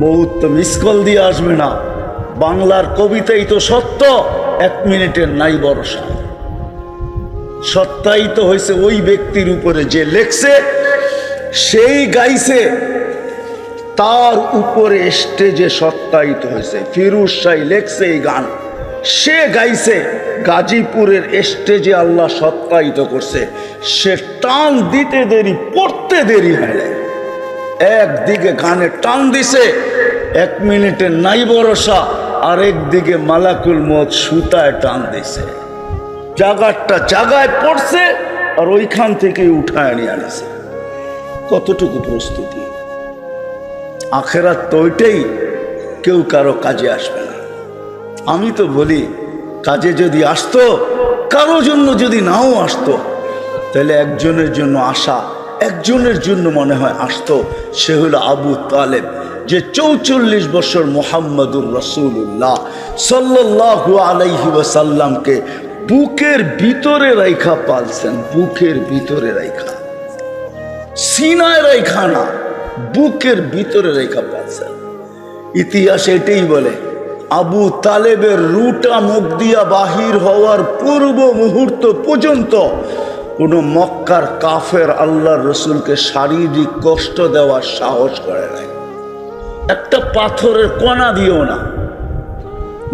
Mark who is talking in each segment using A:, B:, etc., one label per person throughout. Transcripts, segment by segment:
A: বহুত তো miss call দিয়ে আসবে না। বাংলার কবিতাই তো সত্য, 1 মিনিটের নাই ভরসা। সত্যায়িত হয়েছে ওই ব্যক্তির উপরে যে লেখছে, সেই গাইছে, তার উপরে স্টেজে সত্যায়িত হয়েছে। ফিরোজ শাহ লেখছে এই গান, সে গাইছে, গাজীপুরের স্টেজে আল্লাহ সত্যায়িত করছে। সে টান দিতে দেরি, পড়তে দেরি হয় না। একদিকে গানে টান দিছে, 1 মিনিটের নাই ভরসা, আরেকদিকে মালাকুল মউত সুতায় টান দিছে। জাগারটা জাগায় পড়ছে আর ওইখান থেকে উঠায় নিয়ে আনিছে। কতটুকু প্রস্তুতি! আখেরাত তো ওইটাই, কেউ কারো কাজে আসবে না। আমি তো বলি, কাজে যদি আসতো, কারো জন্য যদি নাও আসতো, তাহলে একজনের জন্য আসা, একজনের জন্য মনে হয় আসতো। সে হলো আবু তালেব, যে 44 বছর মুহাম্মদুর রাসূলুল্লাহ সাল্লাল্লাহু আলাইহি ওয়াসাল্লামকে বুকের ভিতরে রাইখা পালছেন। বুকের ভিতরে রাইখা, সিনায় রাইখা না, বুকের ভিতরে রেখা পালছেন। ইতিহাস এটাই বলে, আবু তালেবের রুটা মুখ দিয়া বাহির হওয়ার পূর্ব মুহূর্ত পর্যন্ত কোনো মক্কার কাফের আল্লাহর রসুলকে শারীরিক কষ্ট দেওয়ার সাহস করে নাই। একটা পাথরের কণা দিও না।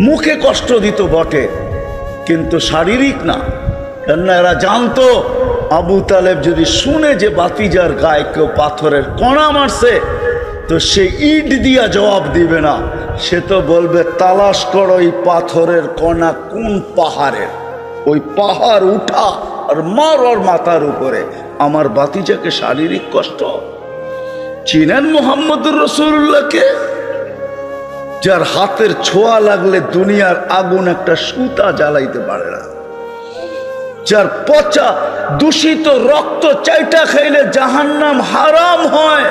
A: মুখে কষ্ট দিত বটে, কিন্তু শারীরিক না। কেননা এরা জানতো, আবু তালেব যদি শুনে যে বাতিজার গায়ে কেউ পাথরের কণা মারছে, তো সে ইট দিয়া জবাব দিবে না, সে তো বলবে তালাশ করো এই পাথরের কণা কোন পাহাড়ের, ওই পাহাড় উঠা আর মার ওর মাথার উপরে। আমার বাতিজাকে শারীরিক কষ্ট। চিনেন মুহাম্মদুর রাসূলুল্লাহকে? যার হাতের ছোঁয়া লাগলে দুনিয়ার আগুন একটা সুতা জ্বালাইতে পারে না, যার পচা দূষিত রক্ত চাইটা খাইলে জাহান্নাম হারাম হয়,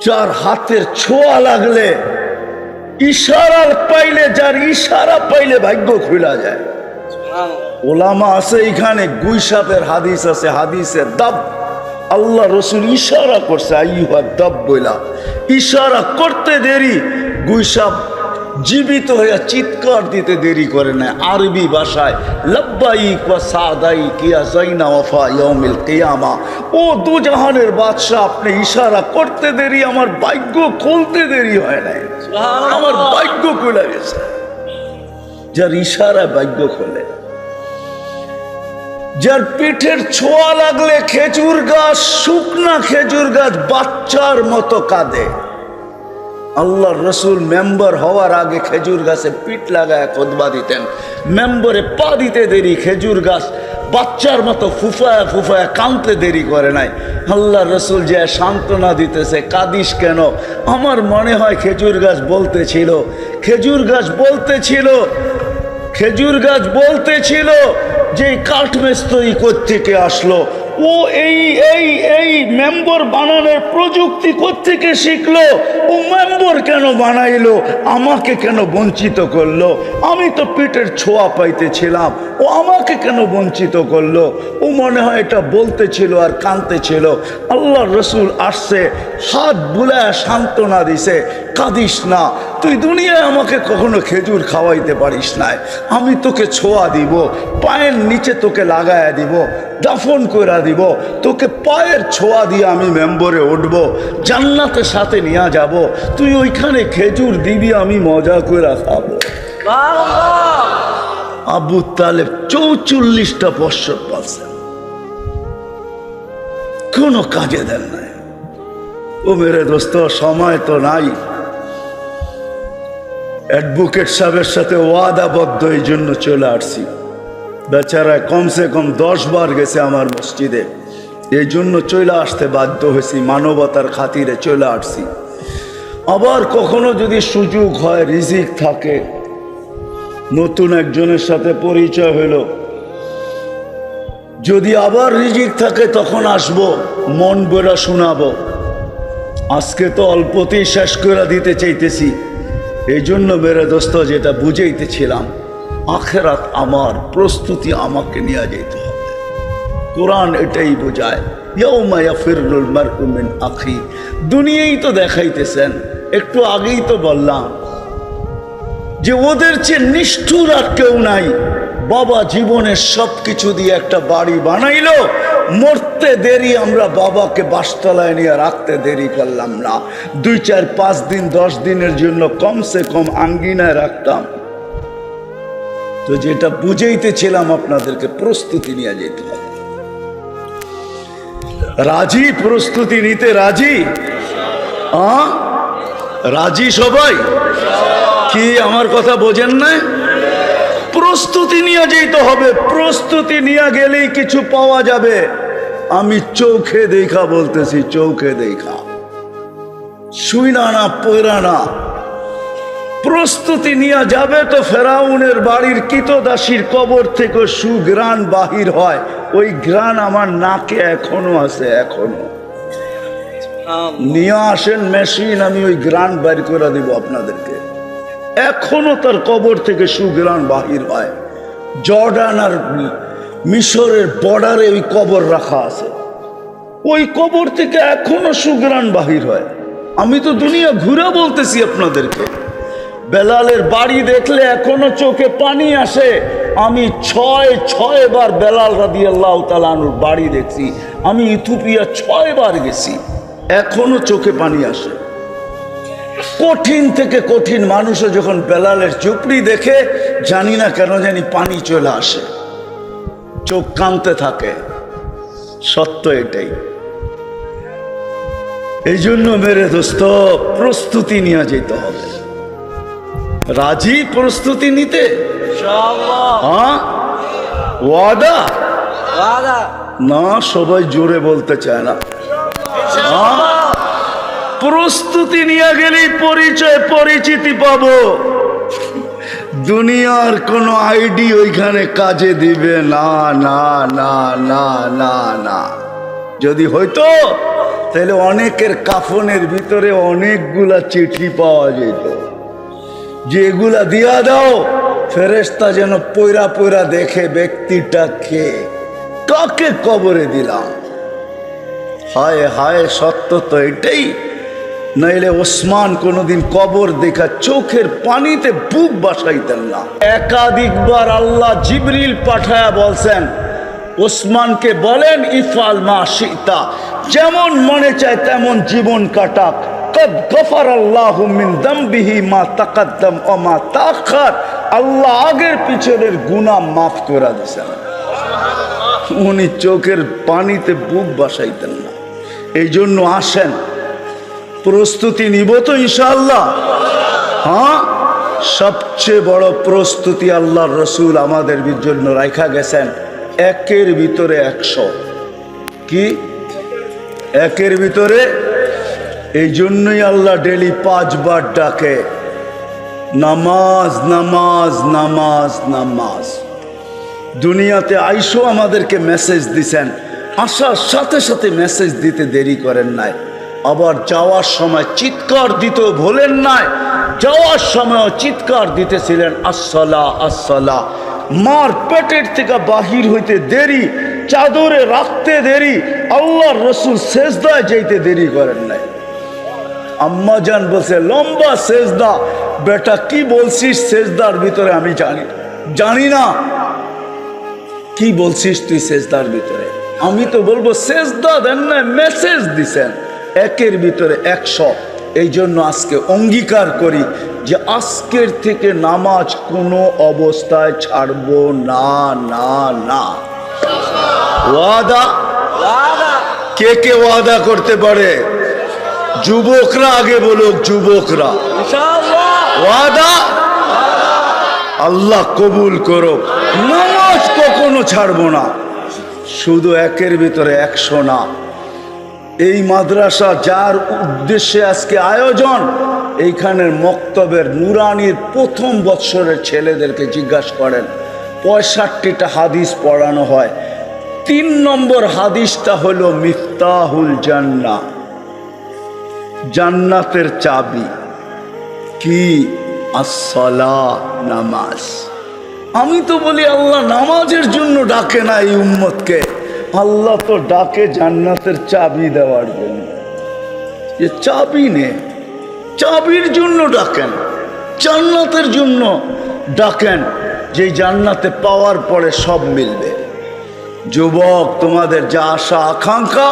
A: যার হাতের ছোঁয়া লাগলে, ইশারা পাইলে, যার ইশারা পাইলে ভাগ্য খুলা যায়। ওলামা আছে এখানে, গুইসাপের হাদিস আছে, হাদিসের দাব আল্লাহ রসুল ইশারা করছে, আইয়ুহা দাব বইলা, ইশারা করতে দেরি, গুইসাপ জীবিত হয়ে চিৎকার দিতে দেরি করে না। আরবি ভাষায় লাব্বাইক ওয়া সাদাইক ইয়া যাইনা ওয়াফা ইয়াউমিল কিয়ামা। ও দুজাহানের বাদশা, আপনি ইশারা করতে দেরি, আমার ভাগ্য খুলতে দেরি হয় নাই, আমার ভাগ্য খুলে গেছে। যার ইশারা ভাগ্য খোলে, যার পিঠের ছোঁয়া লাগলে খেজুর গাছ, শুকনা খেজুর গাছ বাচ্চার মতো কাঁদে। আল্লাহর রসুল মেম্বার হওয়ার আগে খেজুর গাছে পিঠ লাগায় খুতবা দিতেন। মেম্বরে পা দিতে দেরি, খেজুর গাছ বাচ্চার মতো ফুফায়া ফুফায়া কাঁদতে দেরি করে নাই। আল্লাহর রসুল যে সান্ত্বনা দিতেছে, কাঁদিস কেন? আমার মনে হয় খেজুর গাছ বলতেছিল, খেজুর গাছ বলতেছিল, খেজুর গাছ বলতেছিল যে কাঠ মিস্ত্রি কোত্থেকে আসলো, ও এই এই এই মেম্বার বানানোর প্রযুক্তি কোত্থেকে শিখলো, ও মেম্বার কেন বানাইলো, আমাকে কেন বঞ্চিত করলো? আমি তো পেটের ছোঁয়া পাইতেছিলাম, ও আমাকে কেন বঞ্চিত করলো? ও মনে হয় এটা বলতেছিল আর কাঁদতেছিল। আল্লাহ রসুল আসছে, হাত বুলায় সান্ত্বনা দিছে, কাঁদিস না, তুই দুনিয়ায় আমাকে কখনো খেজুর খাওয়াইতে পারিস নাই, আমি তোকে ছোঁয়া দিব, পায়ের নিচে তোকে লাগায়া দিব, দাফন করে দিব, তোকে পায়ের ছোঁয়া দিয়ে আমি মেম্বরে উঠব, জান্নাতের সাথে নিয়ে যাব, তুই ওইখানে খেজুর দিবি, আমি মজা করে খাবো। আবু তালেব 44টা বৎসর পালছেন, কোনো কাজে দেন নাই। ও মেরে দোস্ত, সময় তো নাই। অ্যাডভোকেট সাহেবের সাথে ওয়াদাবদ্ধ, এই জন্য চলে আসছি। বেচারা কমসে কম 10 বার গেছে আমার মসজিদে, এই জন্য চলে আসতে বাধ্য হয়েছি, মানবতার খাতিরে চলে আসছি। আবার কখনো যদি সুযোগ হয়, রিজিক থাকে, নতুন একজনের সাথে পরিচয় হলো, যদি আবার রিজিক থাকে তখন আসবো, মন বইরা শোনাবো। আজকে তো অল্পতেই শেষ করে দিতে চাইতেছি। এই জন্য মেরে দোস্ত যেটা বুঝাইতেছিলাম, আখেরাত আমার, প্রস্তুতি আমাকে নিয়ে যেতে হবে। কোরআন এটাই বোঝায়, ইয়াউমা ইয়াফিরুল মারউ মিন আখি দুনিয়াই তো দেখাইতেছেন। একটু আগেই তো বললাম যে ওদের চেয়ে নিষ্ঠুর আর কেউ নাই। বাবা জীবনের সবকিছু দিয়ে একটা বাড়ি বানাইলো, মরতে দেরি আমরা বাবাকে বাসতলায় নিয়ে রাখতে দেরি করলাম না। 2, 4, 5 দিন 10 দিনের জন্য কমসে কম আঙ্গিনায় রাখতাম। তো যেটা বুঝাইতেছিলাম আপনাদেরকে, প্রস্তুতি নিয়ে যেতে হবে। রাজি? প্রস্তুতি নিতে রাজি? রাজি সবাই? কি আমার কথা বোঝেন না? প্রস্তুতি নিয়ে যেতে হবে। প্রস্তুতি নিয়ে গেলেই কিছু পাওয়া যাবে। আমি চোখে দেখা বলতেছি, চোখে দেখা, শুইনা না পয়রা না। প্রস্তুতি নিয়ে যাবে তো ফেরাউনের বাড়ির কৃতদাসীর কবর থেকে সুঘ্রাণ বাহির হয়। ওই ঘ্রাণ আমার নাকে এখনো আছে, এখনো। নিয়ে আসেন মেশিন, আমি ওই ঘ্রাণ বের করে দিব আপনাদেরকে। এখনো তার কবর থেকে সুঘ্রাণ বাহির হয়। জর্ডান আর মিশরের বর্ডারে ওই কবর রাখা আছে, ওই কবর থেকে এখনো সুঘ্রাণ বাহির হয়। আমি তো দুনিয়া ঘুরে বলতেছি আপনাদেরকে। বেলালের বাড়ি দেখলে এখনো চোখে পানি আসে। আমি 6 বার বেলাল রাদিয়াল্লাহু তাআলা আনহুর বাড়ি দেখছি। আমি ইথিওপিয়া 6 বার গেছি, এখনো চোখে পানি আসে। কঠিন থেকে কঠিন মানুষও যখন বেলালের চুপড়ি দেখে, জানি না কেন জানি পানি চলে আসে, চোখ কাঁদতে থাকে। সত্য এটাই। এই জন্য মেরে দোস্ত, প্রস্তুতি নিয়ে যেতে হবে। রাজি প্রস্তুতি নিতে? হ্যাঁ, ওয়াদা না? সবাই জোরে বলতে চায় না। প্রস্তুতি নিয়ে গেলেই পরিচয় পরিচিতি পাবো। দুনিয়ার কোনো আইডি ওইখানে কাজে দিবে না, না না না না না। যদি হয়তো তাহলে অনেকের কাফনের ভিতরে অনেকগুলা চিঠি পাওয়া যেত, যেগুলা দিয়া দাও, ফেরেশতা যেন পয়রা পয়রা দেখে ব্যক্তিটা কে, কাকে কবরে দিলাম। হায় হায়, সত্য তো এটাই। নাইলে ওসমান কোনোদিন কবর দেখা চোখের পানিতে বুক বাসাইতেন না। একাধিকবার আল্লাহ জিবরিল পাঠায়া বলছেন ওসমানকে, বলেন ইফআল মা শিতা, যেমন মনে চায় তেমন জীবন কাটাক। কদ গফারাল্লাহু মিন যামবিহি মা তাকাদ্দাম ওয়া মা তাআখার, আল্লাহ আগের পিছনের গুনাহ মাফ করে দিয়েছেন। উনি চোখের পানিতে বুক বাসাইতেন না। এই জন্য আসেন, প্রস্তুতি নিব তো ইনশাআল্লাহ। হ্যাঁ, সবচেয়ে বড় প্রস্তুতি আল্লাহর রসুল আমাদের জন্য রাখা গেছেন 1-এর ভিতরে 100। কি 1-এর ভিতরে? এই জন্যই আল্লাহ ডেলি 5 বার ডাকে, নামাজ নামাজ নামাজ নামাজ। দুনিয়াতে আইসো আমাদেরকে মেসেজ দিছেন, আসার সাথে সাথে মেসেজ দিতে দেরি করেন নাই। আবার যাওয়ার সময় চিৎকার দিতেও ভোলেন নাই। যাওয়ার সময়ও চিৎকার দিতেছিলেন, আসসালা আসসালা। মার পেটের থেকে বাহির হইতে দেরি, চাদরে রাখতে দেরি, আল্লাহর রসুল সেজদায় যাইতে দেরি করেন নাই। আম্মা জান বলছে, লম্বা সেজদা। বেটা কি বলছিস সেজদার ভিতরে? আমি জানি না কি বলছিস তুই সেজদার ভিতরে। আমি তো বলবো সেজদা দেন না, মেসেজ দিছেন 1-এর ভিতরে 100। এই জন্য আজকে অঙ্গীকার করি যে আজকের থেকে নামাজ কোনো অবস্থায় ছাড়বো না, না না। ওয়াদা? কে কে ওয়াদা করতে পারে? যুবকরা আগে বলুক, যুবকরা। ওয়াদা? আল্লাহ কবুল করো। নামাজ কখনো ছাড়বো না। শুধু 1-এর ভিতরে 100 না। এই মাদ্রাসা যার উদ্দেশ্যে আজকে আয়োজন, এইখানের মক্তবের নুরানির 1ম বৎসরের ছেলেদেরকে জিজ্ঞাসা করেন, 65টা হাদিস পড়ানো হয়। 3 নম্বর হাদিসটা হলো মিফতাহুল জান্নাহ, জান্নাতের চাবি। কি? আসসালাহ, নামাজ। আমি তো বলি আল্লাহ নামাজের জন্য ডাকে না এই উম্মতকে, আল্লাহ তো ডাকে জান্নাতের চাবি দেওয়ার জন্য। যে চাবি নে, চাবির জন্য ডাকেন, জান্নাতের জন্য ডাকেন, যে জান্নাতে পাওয়ার পরে সব মিলবে। যুবক, তোমাদের যা আশা আকাঙ্ক্ষা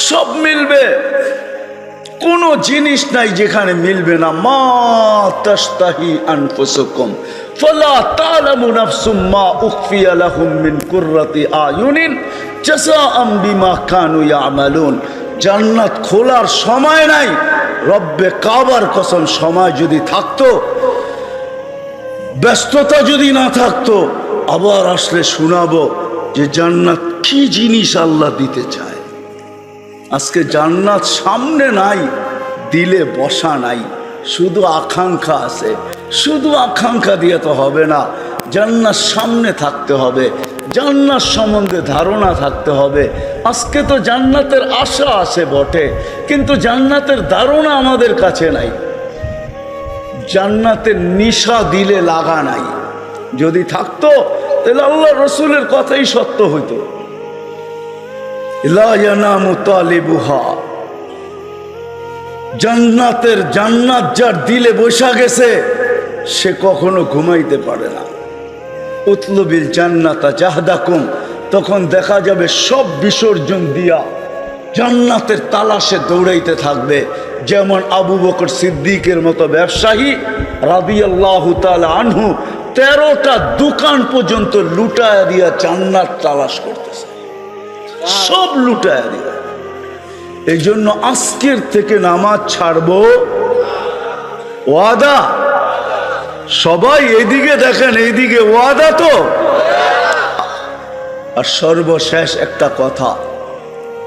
A: সব মিলবে, কোনো জিনিস নাই যেখানে মিলবে না। মা তাশতাহি আনফুসুকুম ফালা তা'লামু নাফসুম মা উখফিয়া লাহুম মিন কুররাতি আয়ুনিন জাযাআম বিমা কানু ইয়ামালুন। জান্নাত খোলার সময় নাই। রব্বে কাবার কসম, সময় যদি থাকতো, ব্যস্ততা যদি না থাকতো, আবার আসলে শোনাবো যে জান্নাত কি জিনিস আল্লাহ দিতে চায়। আজকে জান্নাত সামনে নাই, দিলে বসা নাই, শুধু আকাঙ্ক্ষা আছে। শুধু আকাঙ্ক্ষা দিয়ে তো হবে না, জান্নাত সামনে থাকতে হবে, জান্নাত সম্বন্ধে ধারণা থাকতে হবে। আজকে তো জান্নাতের আশা আছে বটে, কিন্তু জান্নাতের ধারণা আমাদের কাছে নাই। জান্নাতের নিশা দিলে লাগা নাই। যদি থাকতো তাহলে আল্লাহ রসুলের কথাই সত্য হইতো। লা ইয়ানামু তালিবুহা, জান্নাতের জান্নাত যার দিলে বসা গেছে সে কখনো ঘুমাইতে পারে না। উতলুবিল জান্নাতা জাহদাকুম, তখন দেখা যাবে সব বিসর্জন দিয়া জান্নাতের তালাশে দৌড়াইতে থাকবে। যেমন আবু বকর সিদ্দিকের মতো ব্যবসায়ী রাদিয়াল্লাহু তাআলা আনহু 13টা দোকান পর্যন্ত লুটায়া দিয়া জান্নাত তালাশ করতেছে, সব লুটায়া দিয়া। এই জন্য আজকের থেকে নামাজ ছাড়বো, ওয়াদা। সবাই এদিকে দেখেন, এইদিকে ওয়াদা তো। আর সর্বশেষ একটা কথা,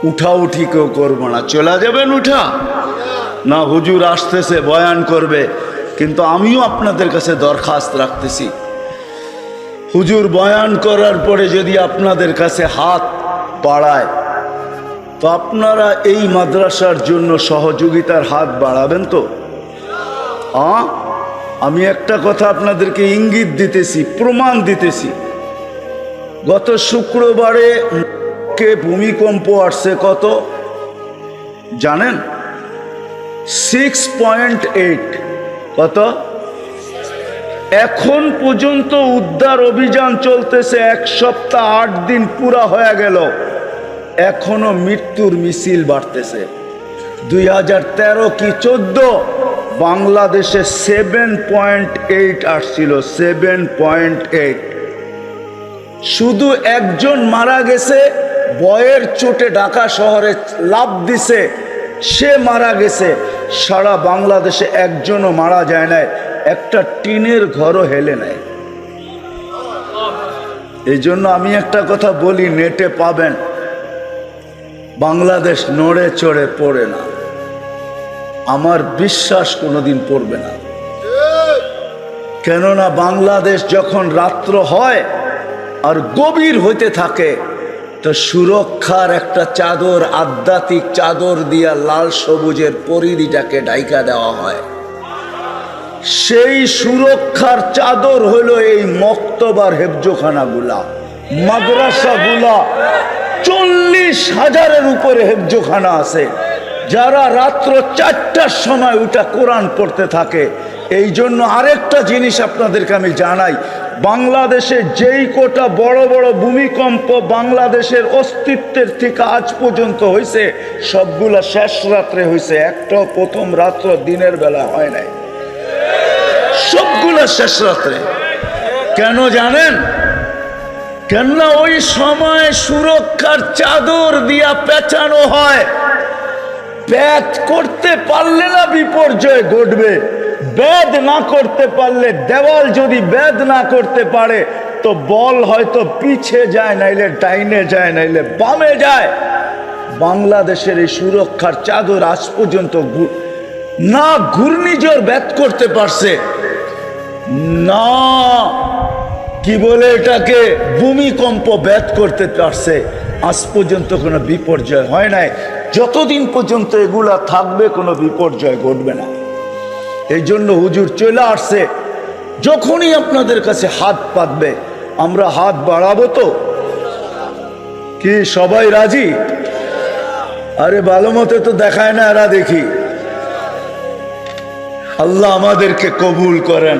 A: উঠাউঠি কেউ করবো না। চলে যাবেন উঠা না, হুজুর আসতেছে বয়ান করবে, কিন্তু আমিও আপনাদের কাছে দরখাস্ত রাখতেছি, হুজুর বয়ান করার পরে যদি আপনাদের কাছে হাত বাড়ায় তো আপনারা এই মাদ্রাসার জন্য সহযোগিতার হাত বাড়াবেন তো? আমি একটা কথা আপনাদেরকে ইঙ্গিত দিতেছি, প্রমাণ দিতেছি। গত শুক্রবারে কে ভূমিকম্প আসছে কত জানেন? 6.8। কত? এখন পর্যন্ত উদ্ধার অভিযান চলতেছে, 1 সপ্তাহ 8 দিন পুরা হয়ে গেল, এখনো মৃত্যুর মিছিল বাড়তেছে। 2013 কি 14 বাংলাদেশে 7.8 আসছিল, 7.8। শুধু একজন মারা গেছে, বয়ের চোটে ঢাকা শহরে লাফ দিছে, সে মারা গেছে। সারা বাংলাদেশে একজনও মারা যায় নাই, একটা টিনের ঘরও হেলে নাই। এই জন্য আমি একটা কথা বলি, নেটে পাবেন, বাংলাদেশ নড়ে চড়ে পড়ে না। আমার বিশ্বাস কোনোদিন পড়বে না। কেননা বাংলাদেশ যখন রাত্র হয় আর গভীর হইতে থাকে, তো সুরক্ষার একটা চাদর, আধ্যাত্মিক চাদর দিয়া লাল সবুজের পরিধিটাকে ঢাইকা দেওয়া হয়। সেই সুরক্ষার চাদর হলো এই মক্তবার হেফজোখানাগুলা, মাদ্রাসাগুলা। 40,000-এর উপরে হেফজোখানা আছে, যারা রাত্র 4টার সময় উঠা কোরআন পড়তে থাকে। এই জন্য আরেকটা জিনিস আপনাদেরকে আমি জানাই, বাংলাদেশে যেই কোটা বড় বড় ভূমিকম্প বাংলাদেশের অস্তিত্বের থেকে আজ পর্যন্ত হয়েছে, সবগুলা শেষ রাত্রে হয়েছে, একটাও প্রথম রাত্র দিনের বেলা হয় নাই, সবগুলা শেষ রাত্রে। কেন জানেন? কেননা ওই সময় সুরক্ষার চাদর দিয়া পেঁচানো হয়। বেদ করতে পারলে না বিপর্যয় ঘটবে, বেদ না করতে পারলে, দেওয়াল যদি বেদ না করতে পারে তো বল হয়তো পিছে যায়, নাইলে ডাইনে যায়, নাইলে বামে যায়। বাংলাদেশের এই সুরক্ষার চাদর আজ পর্যন্ত না ঘূর্ণিঝড় বেদ করতে পারছে, না কি বলে এটাকে ভূমিকম্প বেদ করতে পারছে। আজ পর্যন্ত কোনো বিপর্যয় হয় নাই। যতদিন পর্যন্ত এগুলা থাকবে কোনো বিপর্যয় ঘটবে না। এই জন্য হুজুর চলে আসছে, যখনই আপনাদের কাছে হাত পাতবে আমরা হাত বাড়াবো তো। কি সবাই রাজি? আরে ভালো মতো তো দেখায় না এরা, দেখি আল্লাহ আমাদেরকে কবুল করেন।